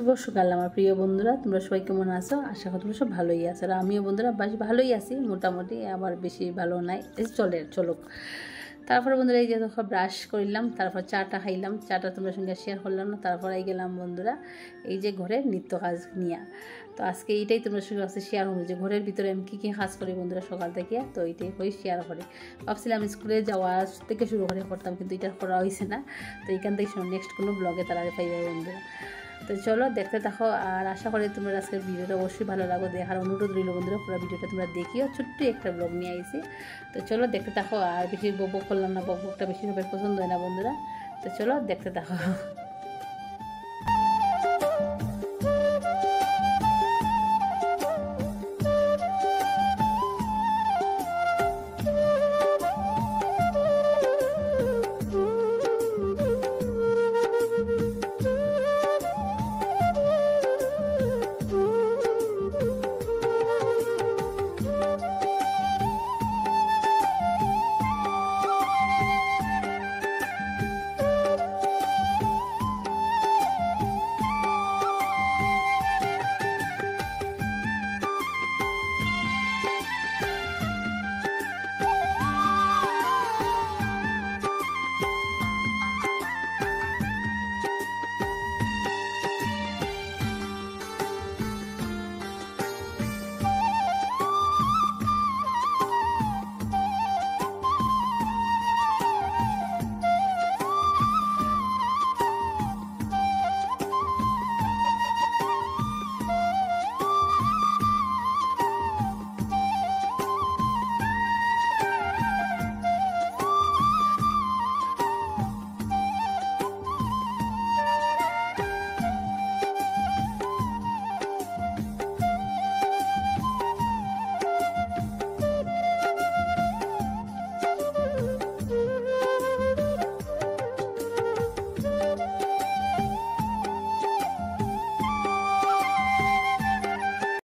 শুভ সকাল আমার প্রিয় বন্ধুরা, তোমরা সবাই কেমন আছো? আশা করি তোমরা সব ভালোই আছো। আর আমিও বন্ধুরা বেশ ভালোই আছি, মোটামুটি, আবার বেশি ভালো নাই, চলুক। তারপরে বন্ধুরা এই যে দেখো ব্রাশ করলাম, তারপর চাটা খাইলাম। চাটা তোমার সঙ্গে শেয়ার করলাম না। তারপর এই গেলাম বন্ধুরা এই যে ঘরের নিত্য কাজ নিয়ে। তো আজকে এইটাই তোমার সঙ্গে আজকে শেয়ার হলো যে ঘরের ভিতরে আমি কী কী কাজ করি বন্ধুরা সকাল থেকে। তো এইটাই হয়ে শেয়ার করি। ভাবছিলাম স্কুলে যাওয়ার থেকে শুরু করে করতাম, কিন্তু এটা করা হয়েছে না। তো এইখান থেকে নেক্সট কোনো ব্লগে তারা পাইবে বন্ধুরা। তো চলো দেখতে থাকো, আর আশা করি তোমরা আজকের ভিডিওটা অবশ্যই ভালো লাগো। দেখার অনুরোধ রইল বন্ধুরা, পুরো ভিডিওটা তোমরা দেখিও। ছোট্ট একটা ব্লগ নিয়ে আইছি। তো চলো দেখতে থাকো, আর বেশি বক করলাম না, বকটা বেশি সবাই পছন্দ হয় না বন্ধুরা। তো চলো দেখতে থাকো।